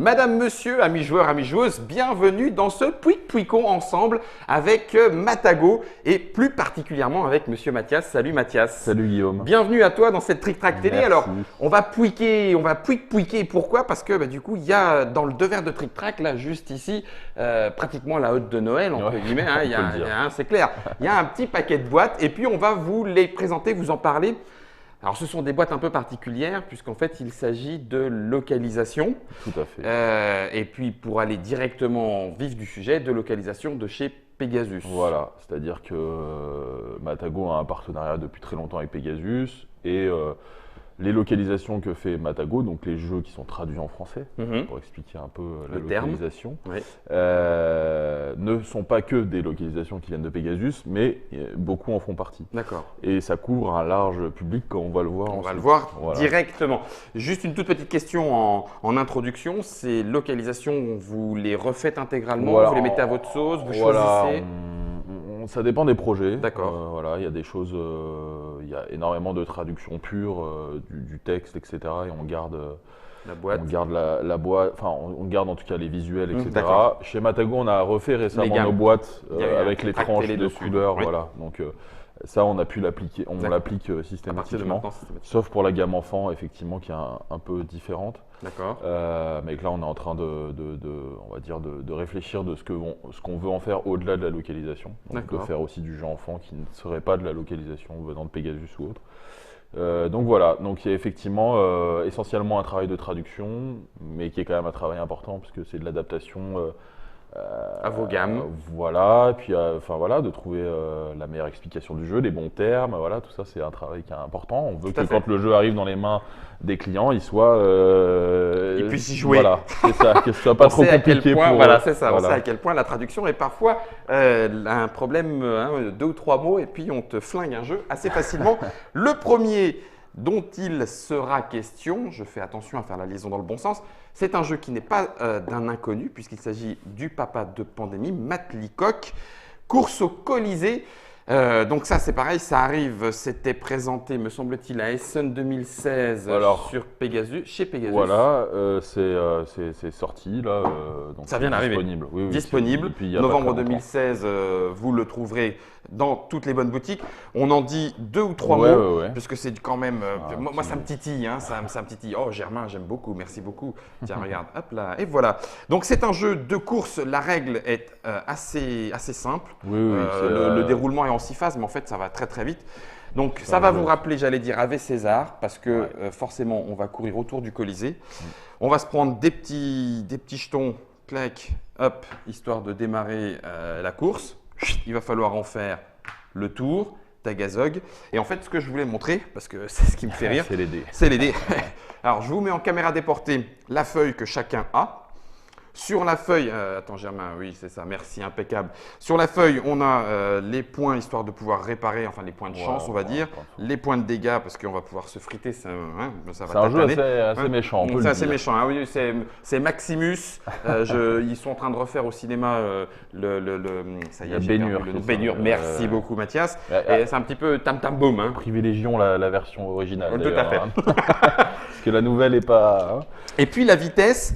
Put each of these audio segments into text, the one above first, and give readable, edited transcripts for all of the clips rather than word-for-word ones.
Madame, monsieur, amis joueurs, amis joueuses, bienvenue dans ce Pouic-Pouicon ensemble avec Matagot et plus particulièrement avec monsieur Mathias. Salut Mathias. Salut Guillaume. Bienvenue à toi dans cette Trick Track télé. Merci. Alors, on va pouic-pouicer. Pourquoi? Parce que du coup, il y a dans le devers de Trick Track, là, juste ici, pratiquement la hotte de Noël, entre guillemets, hein, c'est clair. Il y a un petit paquet de boîtes et puis on va vous les présenter, vous en parler. Alors, ce sont des boîtes un peu particulières puisqu'en fait, il s'agit de localisation. Tout à fait. Et puis, pour aller directement vif du sujet, de localisation de chez Pegasus. Voilà, c'est-à-dire que Matagot a un partenariat depuis très longtemps avec Pegasus et les localisations que fait Matagot, donc les jeux qui sont traduits en français, pour expliquer un peu la localisation, ne sont pas que des localisations qui viennent de Pegasus, mais beaucoup en font partie. D'accord. Et ça couvre un large public, comme on va le voir. On va le voir directement. Juste une toute petite question en introduction. Ces localisations, vous les refaites intégralement, vous les mettez à votre sauce, vous choisissez. Ça dépend des projets. D'accord. Voilà, il y a des choses, il y a énormément de traductions pures du texte, etc. Et on garde la boîte. On garde la boîte, enfin on garde en tout cas les visuels, etc. Chez Matagot, on a refait récemment nos boîtes avec les tranches de couleurs, voilà. Donc ça, on a pu l'appliquer, on l'applique systématiquement, sauf pour la gamme enfant, effectivement, qui est un peu différente. D'accord. Mais que là, on est en train on va dire, de réfléchir de ce qu'on veut en faire au-delà de la localisation. Donc de faire aussi du jeu enfant qui ne serait pas de la localisation venant de Pegasus ou autre. Donc voilà, donc il y a effectivement essentiellement un travail de traduction, mais qui est quand même un travail important puisque c'est de l'adaptation à vos gammes. Voilà, et puis voilà, de trouver la meilleure explication du jeu, les bons termes, voilà, tout ça c'est un travail qui est important. On veut que quand le jeu arrive dans les mains des clients, il soit… il puisse y jouer. Voilà, c'est ça, que ce soit pas trop compliqué pour… Voilà, c'est ça, on sait à quel point la traduction est parfois un problème, 2 ou 3 mots, et puis on te flingue un jeu assez facilement. Le premier dont il sera question, je fais attention à faire la liaison dans le bon sens, c'est un jeu qui n'est pas d'un inconnu puisqu'il s'agit du papa de Pandémie, Matt Leacock, Course au Colisée. Donc ça c'est pareil, ça arrive, c'était présenté me semble-t-il à Essen 2016 sur Pegasus, chez Pegasus. Voilà, c'est sorti là, donc ça vient d'arriver. Disponible. Oui, disponible. Novembre 2016, vous le trouverez dans toutes les bonnes boutiques. On en dit 2 ou 3 mots, puisque c'est quand même… moi ça me titille, hein, ça me titille. Oh Germain, j'aime beaucoup, merci beaucoup. Tiens, regarde, hop là, et voilà. Donc c'est un jeu de course, la règle est assez simple. Le déroulement est en 6 phases, mais en fait ça va très très vite. Donc ça va vous rappeler, j'allais dire, Ave César, parce que forcément on va courir autour du Colisée. On va se prendre des petits jetons, clac, hop, histoire de démarrer la course. Il va falloir en faire le tour, tagazog. Et en fait, ce que je voulais montrer, parce que c'est ce qui me fait rire, c'est les dés. C'est les dés. Alors, je vous mets en caméra déportée la feuille que chacun a. Sur la feuille, attends Germain, oui c'est ça, merci, impeccable. Sur la feuille, on a les points histoire de pouvoir réparer, enfin les points de chance on va dire, les points de dégâts parce qu'on va pouvoir se friter, ça va c'est un jeu assez méchant, on peut le dire. C'est assez méchant, hein, oui, c'est Maximus, ils sont en train de refaire au cinéma ça y est, le Bénure, merci beaucoup Mathias, et c'est un petit peu tam tam boom. Hein. Privilégions la version originale. Tout à fait. Parce que la nouvelle n'est pas… Et puis la vitesse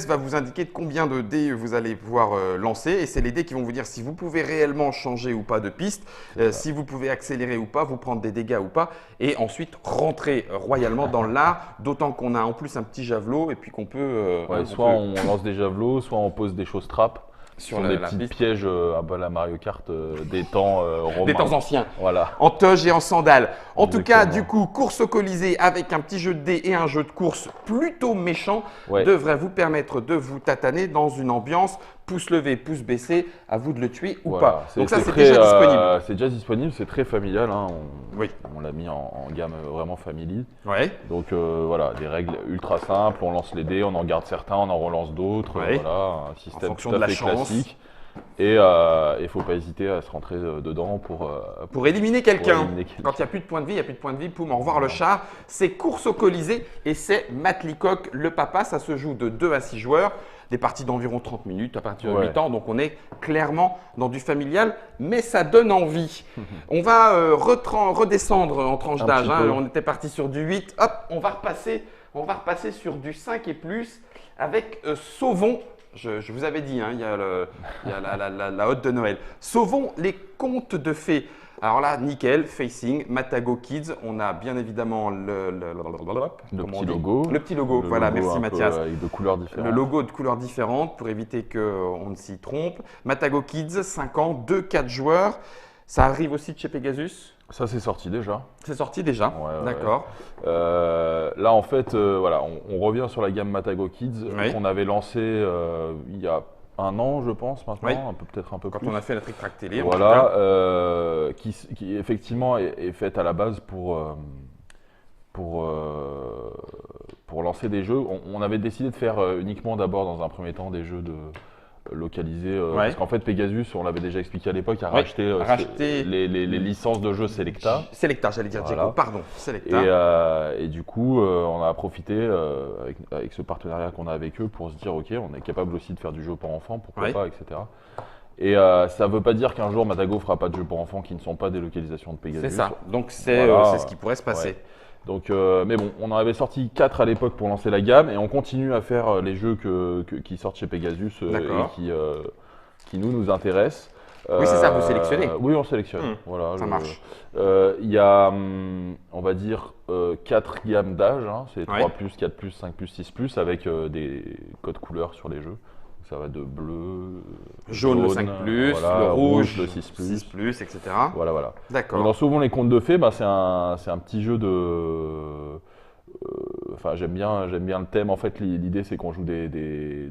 va vous indiquer de combien de dés vous allez pouvoir lancer. Et c'est les dés qui vont vous dire si vous pouvez réellement changer ou pas de piste, si vous pouvez accélérer ou pas, vous prendre des dégâts ou pas. Et ensuite rentrer royalement dans l'art, d'autant qu'on a en plus un petit javelot et puis qu'on peut… on lance des javelots, soit on pose des choses trappes. Sur des petits pièges à la Mario Kart des temps romains. Des temps anciens, voilà. En toge et en sandales. En tout cas, du coup, Course au Colisée avec un petit jeu de dés et un jeu de course plutôt méchant devrait vous permettre de vous tataner dans une ambiance pouce levé, pouce baissé, à vous de le tuer ou pas. Donc ça, c'est déjà disponible. C'est déjà disponible, c'est très familial. Hein. On l'a mis en gamme vraiment family. Donc voilà, des règles ultra simples, on lance les dés, on en garde certains, on en relance d'autres. Voilà, un système tout à fait classique. Et il ne faut pas hésiter à se rentrer dedans pour éliminer quelqu'un. Quand il n'y a plus de points de vie, poum, au revoir le char. C'est Course au Colisée et c'est Matt Leacock, le papa. Ça se joue de 2 à 6 joueurs. Des parties d'environ 30 minutes à partir de 8 ans. Donc on est clairement dans du familial, mais ça donne envie. On va redescendre en tranche d'âge. Hein. On était parti sur du 8. Hop, on va repasser on va repasser sur du 5 et plus avec Sauvons. Je vous avais dit, hein, il y a la hotte de Noël. Sauvons les contes de fées. Alors là, nickel, Facing, Matago Kids. On a bien évidemment le petit logo. Le petit logo, voilà, merci Mathias. Avec de couleurs différentes. Le logo de couleurs différentes pour éviter qu'on ne s'y trompe. Matago Kids, 5 ans, 2-4 joueurs. Ça arrive aussi de chez Pegasus? Ça, c'est sorti déjà. C'est sorti déjà, d'accord. Là, en fait, voilà, on revient sur la gamme Matago Kids qu'on avait lancée il y a 1 an, je pense, maintenant, peut-être un peu plus. Quand on a fait la Trick Track télé. Voilà, qui effectivement est faite à la base pour lancer des jeux. On avait décidé de faire uniquement d'abord, dans un premier temps, des jeux localisés. Parce qu'en fait, Pegasus, on l'avait déjà expliqué à l'époque, a racheté les licences de jeux Selecta. Selecta, j'allais dire Diego, pardon, Selecta. Et du coup, on a profité avec ce partenariat qu'on a avec eux pour se dire, ok, on est capable aussi de faire du jeu pour enfants, pourquoi pas, etc. Et ça ne veut pas dire qu'un jour Matago ne fera pas de jeux pour enfants qui ne sont pas des localisations de Pegasus. C'est ça, donc c'est ce qui pourrait se passer. Donc, mais bon, on en avait sorti 4 à l'époque pour lancer la gamme et on continue à faire les jeux qui sortent chez Pegasus et qui nous intéressent. Oui, c'est ça, vous sélectionnez. Oui, on sélectionne. Voilà, ça marche. Il y a, on va dire, 4 gammes d'âge. Hein, c'est 3+, 4+, 5+, 6+, avec des codes couleurs sur les jeux. Ça va de bleu, jaune le 5+, le rouge le 6+, etc. Voilà. D'accord. Dans Sauvons les contes de fées, c'est un petit jeu de... Enfin, j'aime bien le thème. En fait, l'idée, c'est qu'on joue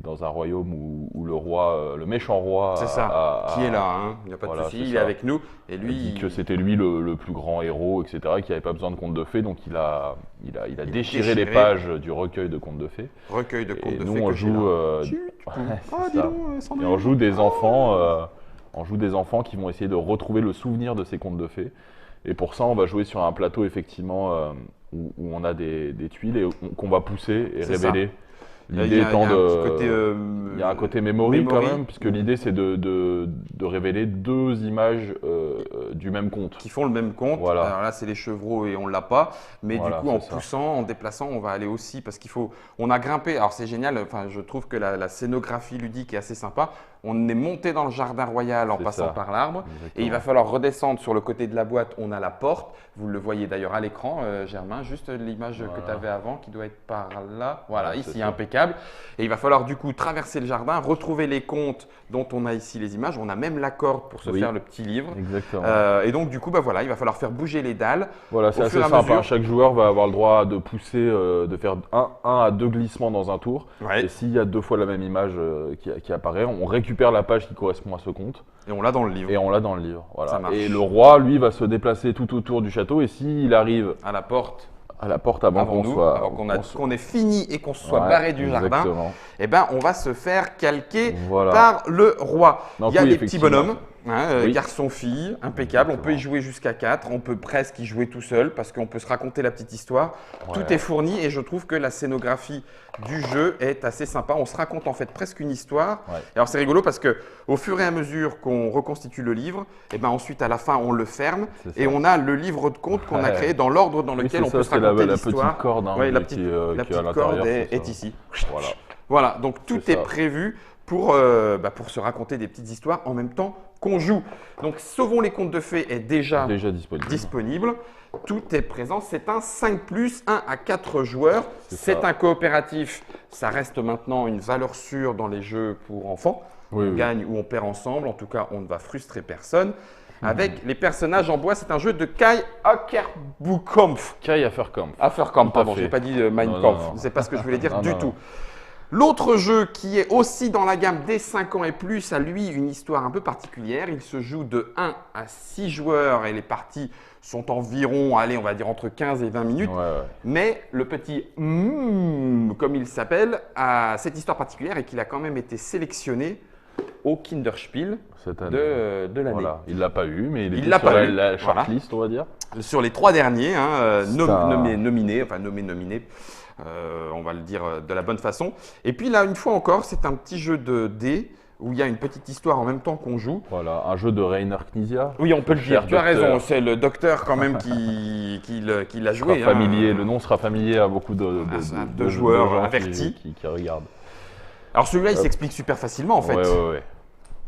dans un royaume où le roi, le méchant roi, c'est ça, qui est là, hein. Il n'y a pas de souci, il est avec nous. Et lui, il dit que c'était lui le plus grand héros, etc., qui n'avait pas besoin de contes de fées, donc il a déchiré les pages du recueil de contes de fées. Recueil de contes de fées. Nous, on joue. Et on joue des enfants. On joue des enfants qui vont essayer de retrouver le souvenir de ces contes de fées. Et pour ça, on va jouer sur un plateau, effectivement, où on a des tuiles et qu'on va pousser et révéler. L'idée étant il y a un côté memory quand même, puisque l'idée c'est de révéler 2 images du même conte. Qui font le même conte. Voilà. Alors là, c'est les chevreaux et on ne l'a pas. Mais du coup, en poussant, en déplaçant, on va aller aussi parce on a grimpé. Alors c'est génial. Enfin, je trouve que la scénographie ludique est assez sympa. On est monté dans le jardin royal en passant par l'arbre. Et il va falloir redescendre sur le côté de la boîte. On a la porte. Vous le voyez d'ailleurs à l'écran, Germain. Juste l'image que tu avais avant qui doit être par là. Voilà, ici, impeccable. Et il va falloir du coup traverser le jardin, retrouver les contes dont on a ici les images. On a même la corde pour se faire le petit livre. Exactement. Et donc du coup, voilà, il va falloir faire bouger les dalles. Voilà, c'est assez simple. Chaque joueur va avoir le droit de pousser, de faire 1 à 2 glissements dans un tour. Et s'il y a 2 fois la même image qui apparaît, on récupère la page qui correspond à ce conte. Et on l'a dans le livre. Voilà. Ça marche. Et le roi, lui, va se déplacer tout autour du château. Et s'il arrive à la porte avant qu'on ait fini et qu'on se soit barré du jardin, eh ben, on va se faire calquer par le roi. Donc, il y a des petits bonhommes, garçons, filles, impeccable. On peut y jouer jusqu'à 4, on peut presque y jouer tout seul parce qu'on peut se raconter la petite histoire. Tout est fourni et je trouve que la scénographie du jeu est assez sympa. On se raconte en fait presque une histoire. Et alors c'est rigolo parce que au fur et à mesure qu'on reconstitue le livre, et ben ensuite à la fin on le ferme et on a le livre de contes qu'on a créé dans l'ordre dans lequel on peut se raconter l'histoire. La petite corde, la petite corde est ici. Voilà, donc tout est prévu pour se raconter des petites histoires en même temps qu'on joue. Donc Sauvons les contes de fées est déjà disponible. Tout est présent. C'est un 5+, 1 à 4 joueurs. C'est un coopératif. Ça reste maintenant une valeur sûre dans les jeux pour enfants. On gagne ou on perd ensemble. En tout cas, on ne va frustrer personne. Avec les personnages en bois, c'est un jeu de Kai Akerbukampf. Kai Akerbukampf. Akerbukampf, pardon, je n'ai pas dit Mein Kampf. C'est pas ce que je voulais dire du tout. L'autre jeu qui est aussi dans la gamme des 5 ans et plus a lui une histoire un peu particulière. Il se joue de 1 à 6 joueurs et les parties sont environ, allez, on va dire entre 15 et 20 minutes. Mais le petit comme il s'appelle, a cette histoire particulière et qu'il a quand même été sélectionné au Kinderspiel de l'année. Voilà. Il ne l'a pas eu, mais il est sur la shortlist, on va dire. Sur les 3 derniers, nominés, on va le dire de la bonne façon. Et puis là, une fois encore, c'est un petit jeu de dés où il y a une petite histoire en même temps qu'on joue. Voilà, un jeu de Rainer Knizia. Oui, on peut le dire, tu as raison, c'est le docteur quand même qui l'a joué. Familier, le nom sera familier à beaucoup de joueurs gens avertis qui regardent. Alors celui-là, il s'explique super facilement en fait. Ouais.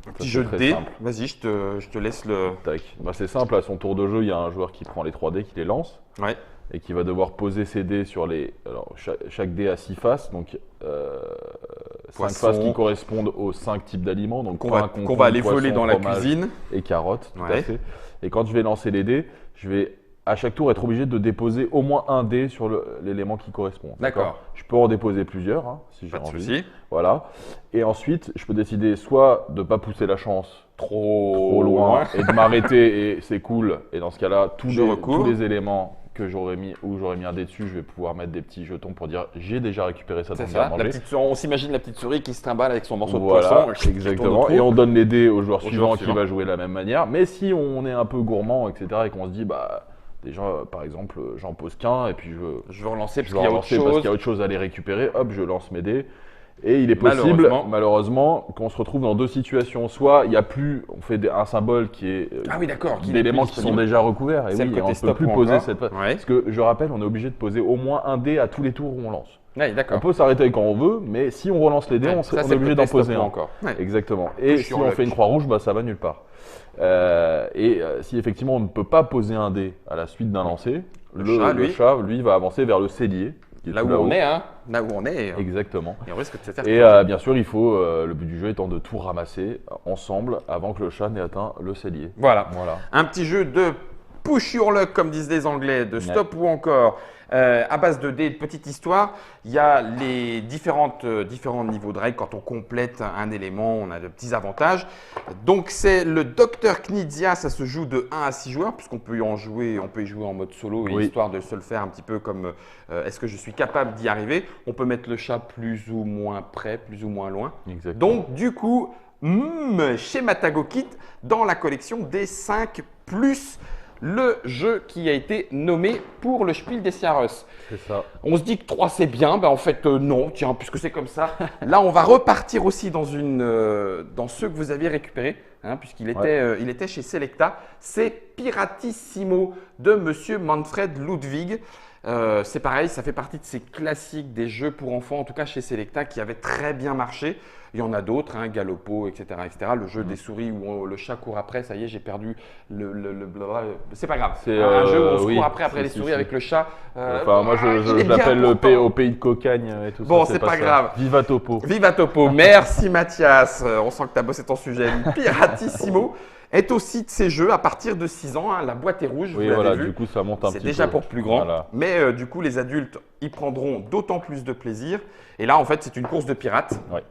Un petit jeu de dés. Vas-y, je te laisse le… Tac. Bah, c'est simple, à son tour de jeu, il y a un joueur qui prend les 3 dés, qui les lance. Ouais. Et qui va devoir poser ses dés sur les… Alors, chaque dé a 6 faces, donc 5 faces qui correspondent aux 5 types d'aliments. Donc qu'on va aller voler dans la cuisine. Et carottes, tout à fait. Et quand je vais lancer les dés, je vais à chaque tour être obligé de déposer au moins un dé sur l'élément qui correspond. D'accord. Je peux en déposer plusieurs, si j'ai envie. Pas de souci. Voilà. Et ensuite, je peux décider soit de ne pas pousser la chance trop loin et de m'arrêter et c'est cool. Et dans ce cas-là, tous les éléments que j'aurais mis un dé dessus, je vais pouvoir mettre des petits jetons pour dire j'ai déjà récupéré ça dans le garde-manger. On s'imagine la petite souris qui se trimballe avec son morceau de poisson. Exactement. Et on donne les dés au joueur suivant qui va jouer de la même manière. Mais si on est un peu gourmand, etc., et qu'on se dit déjà, par exemple, j'en pose qu'un et puis je veux relancer parce qu'il y a autre chose à aller récupérer. Hop, je lance mes dés. Et il est possible, malheureusement, qu'on se retrouve dans deux situations. Soit il n'y a plus, on fait un symbole qui est d'éléments qui sont déjà recouverts. Et oui, on ne peut plus poser cette phase. Parce que je rappelle, on est obligé de poser au moins un dé à tous les tours où on lance. Ouais, on peut s'arrêter quand on veut, mais si on relance les dés, on est obligé d'en poser un. Encore. Ouais. Exactement. Et si on fait une croix rouge, ça va nulle part. Si effectivement on ne peut pas poser un dé à la suite d'un lancer, le chat, lui, va avancer vers le cellier. Là où on est, hein. Là où on est. Exactement. Et on risque de se faire. Et bien sûr, il faut, le but du jeu étant de tout ramasser ensemble avant que le chat n'ait atteint le cellier. Voilà. Un petit jeu de push your luck, comme disent les Anglais, de stop ou encore. À base de dés et de petites histoires, il y a les différents niveaux de règles. Quand on complète un élément, on a de petits avantages. Donc, c'est le Docteur Knizia, ça se joue de 1 à 6 joueurs, puisqu'on peut y jouer en mode solo, histoire de se le faire un petit peu comme est-ce que je suis capable d'y arriver. On peut mettre le chat plus ou moins près, plus ou moins loin. Exactement. Donc, du coup, chez Matago Kit, dans la collection des 5 plus le jeu qui a été nommé pour le Spiel des Jahres. C'est ça. On se dit que 3 c'est bien, en fait non, tiens, puisque c'est comme ça. Là, on va repartir aussi dans ceux que vous aviez récupérés, puisqu'il était chez Selecta. C'est Piratissimo de Monsieur Manfred Ludwig. C'est pareil, ça fait partie de ces classiques des jeux pour enfants, en tout cas chez Selecta, qui avaient très bien marché. Il y en a d'autres, Galopo, etc., etc. Le jeu des souris où le chat court après, ça y est, j'ai perdu c'est pas grave. C'est un jeu où on se court après les souris avec le chat. Moi, je l'appelle au pays de cocagne et tout ça. Bon, c'est pas grave. Viva Topo. Viva Topo. Merci Mathias. On sent que tu as bossé ton sujet. Piratissimo est aussi de ces jeux à partir de 6 ans. La boîte est rouge, vous l'avez vu. Du coup, ça monte un petit peu. C'est déjà pour plus grand. Voilà. Mais du coup, les adultes y prendront d'autant plus de plaisir. Et là, en fait, c'est une course de pirates. Ouais.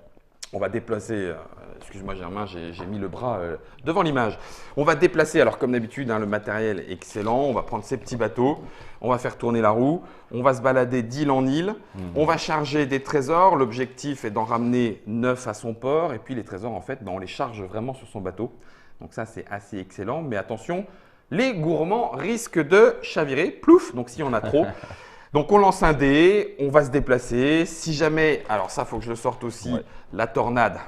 On va déplacer, excuse-moi Germain, j'ai mis le bras devant l'image. On va déplacer, alors comme d'habitude, le matériel est excellent. On va prendre ces petits bateaux, on va faire tourner la roue, on va se balader d'île en île, on va charger des trésors. L'objectif est d'en ramener 9 à son port. Et puis les trésors, en fait, on les charge vraiment sur son bateau. Donc ça, c'est assez excellent. Mais attention, les gourmands risquent de chavirer, plouf, donc s'il y en a trop. Donc, on lance un dé, on va se déplacer. Si jamais, alors ça, il faut que je le sorte aussi, la tornade.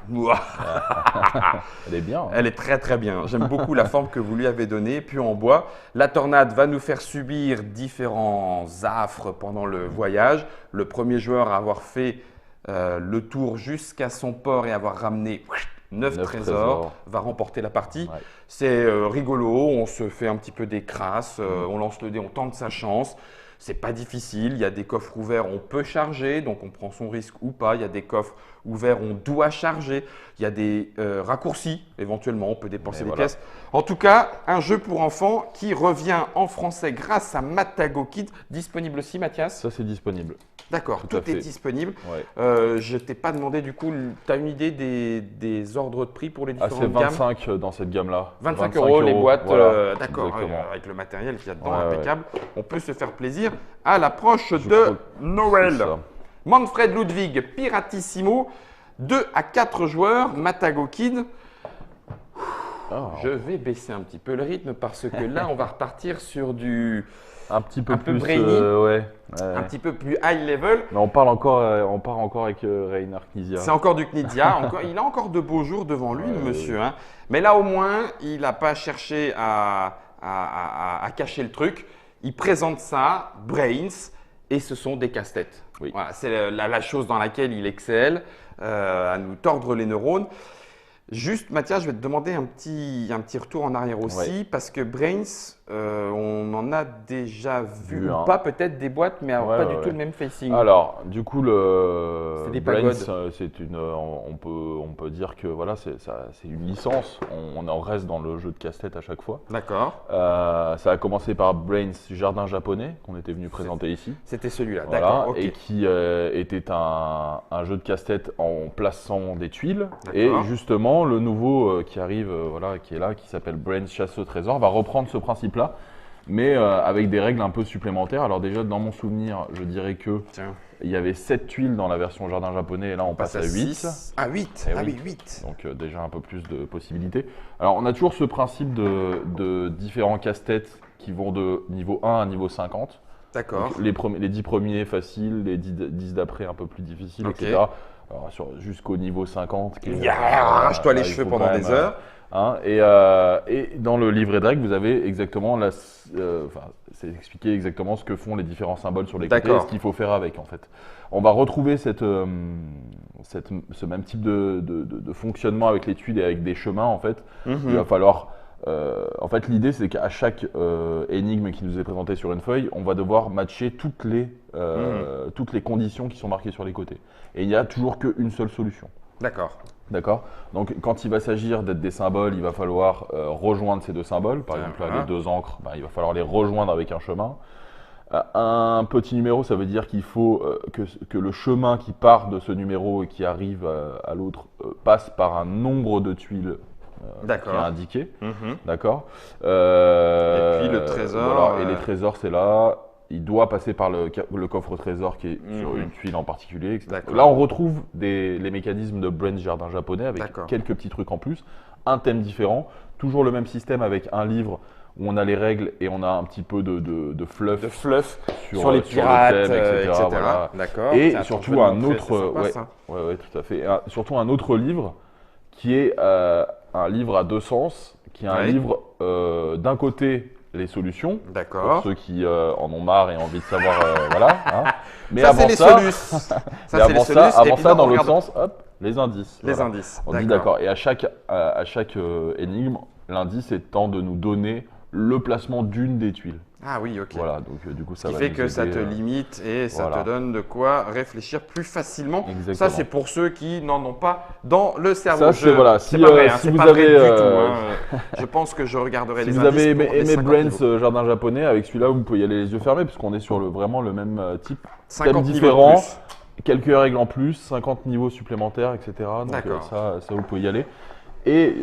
Elle est bien. Elle est très, très bien. J'aime beaucoup la forme que vous lui avez donnée. Puis en bois, la tornade va nous faire subir différents affres pendant le voyage. Le premier joueur à avoir fait le tour jusqu'à son port et avoir ramené 9 trésors va remporter la partie. Ouais. C'est rigolo, on se fait un petit peu des crasses, on lance le dé, on tente sa chance. C'est pas difficile, il y a des coffres ouverts, on peut charger, donc on prend son risque ou pas. Il y a des coffres ouverts, on doit charger. Il y a des raccourcis, éventuellement, on peut dépenser des pièces. En tout cas, un jeu pour enfants qui revient en français grâce à Matago Kid. Disponible aussi, Mathias? Ça, c'est disponible. D'accord, tout est disponible. Ouais. Je ne t'ai pas demandé, du coup, tu as une idée des ordres de prix pour les différentes gammes? C'est 25 dans cette gamme-là. 25 euros les boîtes, voilà, d'accord, avec le matériel qu'il y a dedans, impeccable. On peut se faire plaisir à l'approche de Noël. Manfred Ludwig, Piratissimo, 2 à 4 joueurs, Matago Kid. Je vais baisser un petit peu le rythme parce que là, on va repartir sur du… Un petit peu plus brainy, ouais. Un petit peu plus high level. Mais on part encore avec Reiner Knizia. C'est encore du Knizia. Il a encore de beaux jours devant lui, le monsieur. Hein. Mais là, au moins, il n'a pas cherché à cacher le truc. Il présente ça, Brains, et ce sont des casse-têtes. Oui. Voilà, c'est la chose dans laquelle il excelle, à nous tordre les neurones. Juste, Mathias, je vais te demander un petit retour en arrière aussi, parce que Brains, on en a déjà vu ou pas peut-être des boîtes, mais pas du tout le même facing. Alors, du coup, c'est des Brains, pagodes. on peut dire que voilà, c'est une licence. On en reste dans le jeu de casse-tête à chaque fois. D'accord. Ça a commencé par Brains Jardin japonais, qu'on était venu présenter ici. C'était celui-là, voilà, d'accord. Okay. Et qui était un jeu de casse-tête en plaçant des tuiles. Et justement, le nouveau qui arrive, qui est là, qui s'appelle Brains Chasse au trésor, va reprendre ce principe-là, mais avec des règles un peu supplémentaires. Alors déjà, dans mon souvenir, je dirais que il y avait 7 tuiles dans la version jardin japonais, et là on passe à 8. 6. Ah 8, ah oui, 8. Donc déjà un peu plus de possibilités. Alors on a toujours ce principe de différents casse-têtes qui vont de niveau 1 à niveau 50. D'accord. Les 10 premiers faciles, les 10 d'après un peu plus difficiles, etc. Jusqu'au niveau 50. Arrache-toi les cheveux pendant des heures. Et dans le livret de règles, vous avez exactement c'est expliqué exactement ce que font les différents symboles sur les côtés et ce qu'il faut faire avec en fait. On va retrouver ce même type de fonctionnement avec les tuiles et avec des chemins en fait. Il va falloir… en fait, l'idée, c'est qu'à chaque énigme qui nous est présentée sur une feuille, on va devoir matcher toutes les conditions qui sont marquées sur les côtés. Et il n'y a toujours qu'une seule solution. D'accord. D'accord. Donc, quand il va s'agir d'être des symboles, il va falloir rejoindre ces deux symboles. Par exemple, là, les 2 encres, il va falloir les rejoindre avec un chemin. Un petit numéro, ça veut dire qu'il faut que le chemin qui part de ce numéro et qui arrive à l'autre passe par un nombre de tuiles qui est indiqué. D'accord. Et puis le trésor. Et les trésors, c'est là. Il doit passer par le coffre trésor qui est sur une tuile en particulier. Là, on retrouve les mécanismes de Brains Jardin japonais avec quelques petits trucs en plus. Un thème différent. Toujours le même système avec un livre où on a les règles et on a un petit peu de fluff sur les pirates, le thème, etc. Voilà. D'accord. Et surtout un autre, tout à fait. Surtout un autre livre qui est un livre à 2 sens, qui est un livre d'un côté les solutions, pour ceux qui en ont marre et ont envie de savoir, Mais ça, avant ça, dans l'autre sens, hop, les indices. Les indices. On dit d'accord. Et à chaque énigme, l'indice étant de nous donner le placement d'une des tuiles. Ah oui, ok. Voilà, donc du coup, ça va nous aider. Ce qui fait que ça te limite et ça te donne de quoi réfléchir plus facilement. Exactement. Ça, c'est pour ceux qui n'en ont pas dans le cerveau. Ça, c'est voilà. Si pas vrai, si vous avez, du tout. Je pense que je regarderai les indices. Si vous avez aimé Brains Jardin japonais, avec celui-là, vous pouvez y aller les yeux fermés, puisqu'on est sur vraiment le même type. 50 thème différent, quelques règles en plus, 50 niveaux supplémentaires, etc. Donc ça, vous pouvez y aller. Et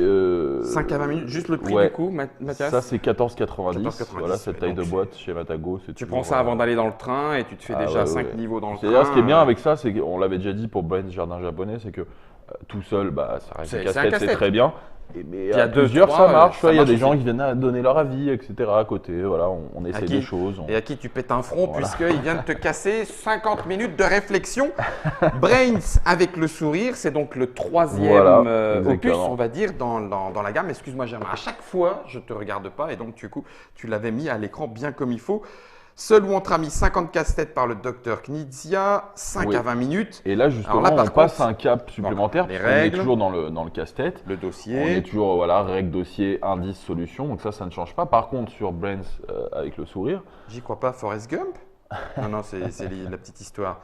5 à 20 minutes, juste le prix du coup, Mathias. Ça, c'est 14,90. Voilà, cette taille de boîte chez Matago. Tu prends ça avant d'aller dans le train et tu te fais déjà 5 niveaux dans le train. C'est-à-dire, ce qui est bien avec ça, c'est qu'on l'avait déjà dit pour Brains Jardin japonais, c'est que tout seul, ça reste un casse-tête, c'est très bien. Mais il y a plusieurs, ça marche. Il y a des gens qui viennent donner leur avis, etc. à côté. Voilà, on essaie des choses. Et à qui tu pètes un front puisqu'il vient de te casser 50 minutes de réflexion. Brains avec le sourire, c'est donc le 3e opus, on va dire, dans la gamme. Excuse-moi, Germain, à chaque fois, je ne te regarde pas et donc du coup, tu l'avais mis à l'écran bien comme il faut. Seul où on t'a mis 50 casse-têtes par le docteur Knizia, 5 à 20 minutes. Et là, justement, on passe un cap supplémentaire. Les règles, on est toujours dans le casse-tête. Le dossier. On est toujours, règles, dossier, indice, solution. Donc ça ne change pas. Par contre, sur Brains, avec le sourire… J'y crois pas, Forrest Gump. Non, c'est la petite histoire.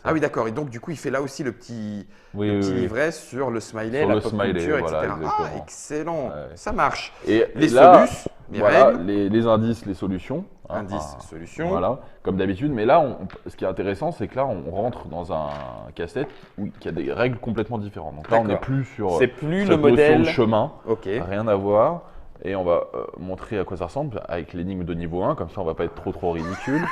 Ah oui, d'accord. Et donc, du coup, il fait là aussi le petit livret sur le smiley, la pop culture, etc. Ah, excellent. Ça marche. Et les solutions, les règles. Les indices, les solutions. Indices, solutions. Voilà, comme d'habitude. Mais là, ce qui est intéressant, c'est que là, on rentre dans un casse-tête qui a des règles complètement différentes. Donc là, on n'est plus sur le modèle de chemin. Rien à voir. Et on va montrer à quoi ça ressemble avec l'énigme de niveau 1, comme ça on va pas être trop ridicule.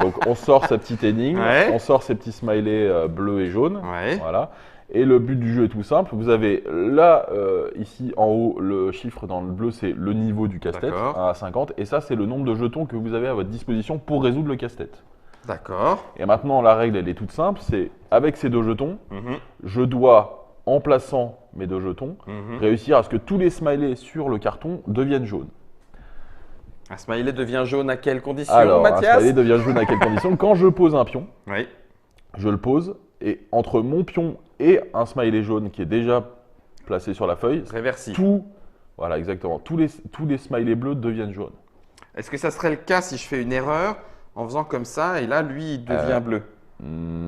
Donc on sort sa petite énigme, on sort ses petits smileys bleus et jaunes, voilà. Et le but du jeu est tout simple. Vous avez là, ici en haut, le chiffre dans le bleu, c'est le niveau du casse-tête, 1 à 50. Et ça, c'est le nombre de jetons que vous avez à votre disposition pour résoudre le casse-tête. D'accord. Et maintenant, la règle, elle est toute simple. C'est avec ces 2 jetons, je dois, en plaçant mes 2 jetons, réussir à ce que tous les smileys sur le carton deviennent jaunes. Un smiley devient jaune à quelles conditions, Alors, Mathias? un smiley devient jaune à quelles conditions? Quand je pose un pion, oui. je le pose, et entre mon pion et un smiley jaune qui est déjà placé sur la feuille, réversible. Voilà, exactement. Tous les smileys bleus deviennent jaunes. Est-ce que ça serait le cas si je fais une erreur en faisant comme ça et là, lui, il devient bleu?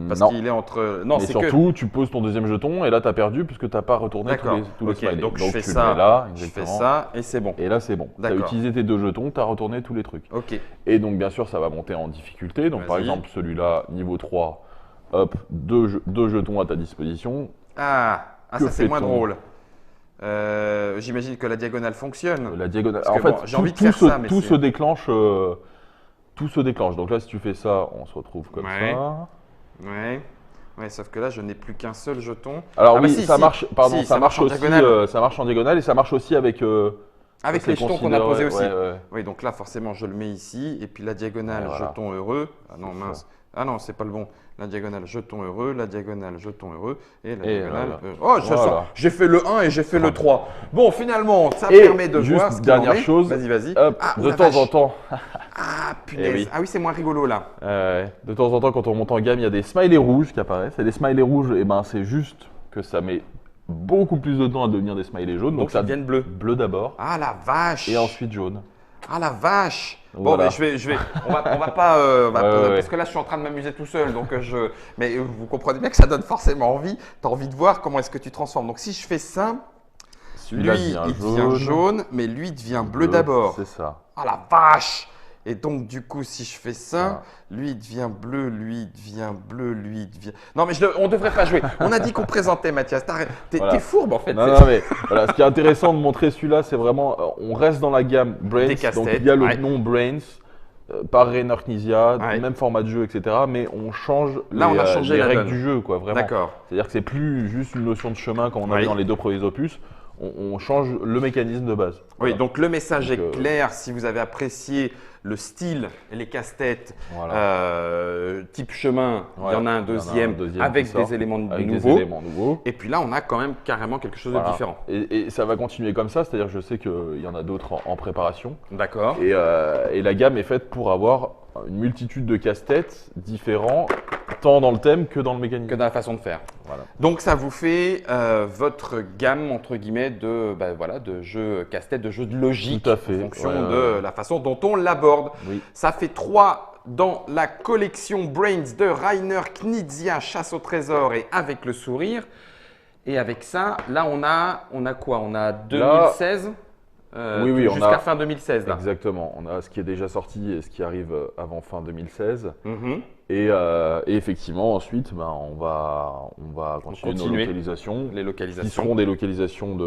Parce qu'il est entre. Non, mais c'est surtout, tu poses ton deuxième jeton et là, tu as perdu puisque tu n'as pas retourné tous les smileys. Donc, je fais tu ça, le mets là, je fais ça et c'est bon. Et là, c'est bon. Tu as utilisé tes 2 jetons, tu as retourné tous les trucs. Ok. Et donc, bien sûr, ça va monter en difficulté. Donc, par exemple, celui-là, niveau 3, hop, 2 jetons à ta disposition. Ça, c'est moins drôle. J'imagine que la diagonale fonctionne. La diagonale. En fait, j'ai envie de faire ça, mais tout se déclenche. Tout se déclenche. Donc là, si tu fais ça, on se retrouve comme ça. Ouais, sauf que là, je n'ai plus qu'un seul jeton. Alors oui, ça marche. Pardon, ça marche aussi. Ça marche en diagonale et ça marche aussi avec. Avec les jetons qu'on a posés aussi. Oui, donc là, forcément, je le mets ici. Et puis la diagonale, jeton heureux. Ah non, mince. Ah non, c'est pas le bon. La diagonale, jeton heureux, la diagonale, jeton heureux, et la diagonale. Oh, j'ai fait le 1 et j'ai fait le 3. Bon, finalement, ça permet de voir ce qu'il en est. Dernière chose. Vas-y. De temps en temps. Ah, punaise. Ah oui, c'est moins rigolo là. De temps en temps, quand on monte en gamme, il y a des smileys rouges qui apparaissent. Et les smileys rouges, c'est juste que ça met beaucoup plus de temps à devenir des smileys jaunes. Donc ça devient bleu. Bleu d'abord. Ah la vache. Et ensuite jaune. Ah la vache. Voilà. Bon, mais on va pas, parce que là je suis en train de m'amuser tout seul, donc mais vous comprenez bien que ça donne forcément envie. Tu as envie de voir comment est-ce que tu transformes. Donc si je fais ça, lui il devient jaune, mais lui il devient bleu d'abord. C'est ça. Ah la vache. Et donc du coup si je fais ça, lui il devient bleu, lui il devient bleu, lui il devient. Non mais on devrait pas jouer. On a dit qu'on présentait Mathias. T'es fourbe en fait. Non mais voilà, ce qui est intéressant de montrer celui-là, c'est vraiment, on reste dans la gamme Brains. Donc il y a le nom Brains par Rainer Knizia, même format de jeu, etc. Mais on change les règles du jeu, quoi, vraiment. D'accord. C'est-à-dire que c'est plus juste une notion de chemin comme on avait dans les 2 premiers opus. On change le mécanisme de base. Oui, donc le message est clair. Si vous avez apprécié le style et les casse-têtes type chemin, il y en a un deuxième avec des éléments nouveaux. Et puis là, on a quand même carrément quelque chose de différent. Et ça va continuer comme ça, c'est-à-dire que je sais qu'il y en a d'autres en préparation. D'accord. Et la gamme est faite pour avoir une multitude de casse-têtes différents, tant dans le thème que dans le mécanisme. Que dans la façon de faire. Voilà. Donc ça vous fait votre gamme, entre guillemets, de jeux casse-tête, de jeux de logique en fonction de la façon dont on l'aborde. Oui. Ça fait 3 dans la collection Brains de Rainer Knizia, Chasse au trésor et Avec le sourire. Et avec ça, là on a quoi? On a 2016 jusqu'à fin 2016 là. Exactement, on a ce qui est déjà sorti et ce qui arrive avant fin 2016. Et effectivement ensuite on va continuer nos localisations. Les localisations. Qui seront des localisations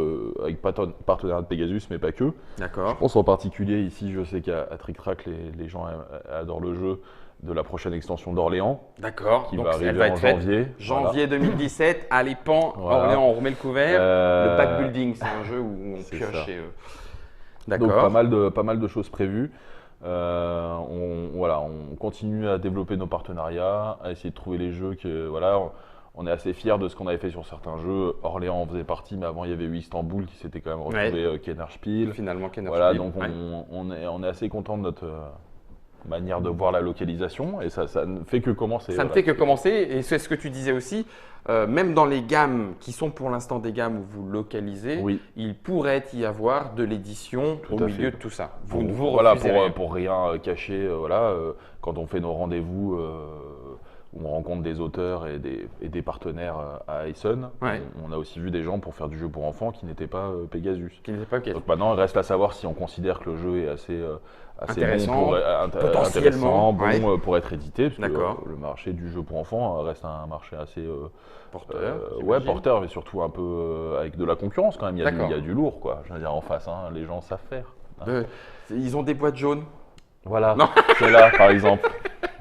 avec partenariat de Pegasus mais pas que. D'accord. Je pense en particulier ici, je sais qu'à Trick Track les gens adorent le jeu de la prochaine extension d'Orléans. D'accord. Qui va arriver en janvier. Janvier 2017, à l'Épan, Orléans, on remet le couvert. Le pack building, c'est un jeu où on pioche. Donc pas mal de choses prévues. On continue à développer nos partenariats, à essayer de trouver les jeux on est assez fiers de ce qu'on avait fait sur certains jeux. Orléans en faisait partie, mais avant il y avait eu Istanbul qui s'était quand même retrouvé Kennerspiel. Finalement Kennerspiel. Voilà, donc on est assez content de notre manière de voir la localisation et ça ne fait que commencer. Ça ne fait que commencer et c'est ce que tu disais aussi, même dans les gammes qui sont pour l'instant des gammes où vous localisez, il pourrait y avoir de l'édition au milieu de tout ça. Vous ne vous refusez rien. Pour rien cacher, quand on fait nos rendez-vous où on rencontre des auteurs et des partenaires à Essen, on a aussi vu des gens pour faire du jeu pour enfants qui n'étaient pas Pegasus. Donc maintenant, il reste à savoir si on considère que le jeu est assez intéressant, bon pour être édité, parce que le marché du jeu pour enfants reste un marché assez porteur, mais surtout un peu avec de la concurrence quand même. Il y a du lourd, quoi. Je veux dire, en face, les gens savent faire. Ils ont des boîtes jaunes. Voilà, c'est là par exemple.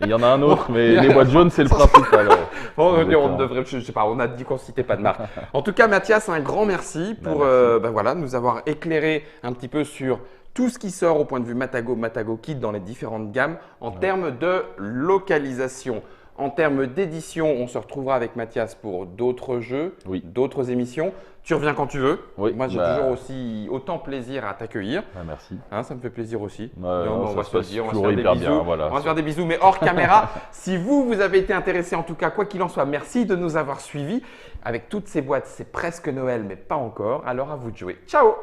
Il y en a un autre, mais les boîtes jaunes, c'est le principal. Bon, on devrait, je sais pas, on a dit qu'on ne citait pas de marque. En tout cas, Mathias, un grand merci pour voilà, nous avoir éclairé un petit peu sur tout ce qui sort au point de vue Matago Kit dans les différentes gammes en termes de localisation. En termes d'édition, on se retrouvera avec Mathias pour d'autres jeux, d'autres émissions. Tu reviens quand tu veux. Moi, j'ai toujours aussi autant plaisir à t'accueillir. Merci. Hein, ça me fait plaisir aussi. On va se faire des bisous. On va se faire des bisous, mais hors caméra. Si vous avez été intéressé, en tout cas, quoi qu'il en soit, merci de nous avoir suivis. Avec toutes ces boîtes, c'est presque Noël, mais pas encore. Alors à vous de jouer. Ciao!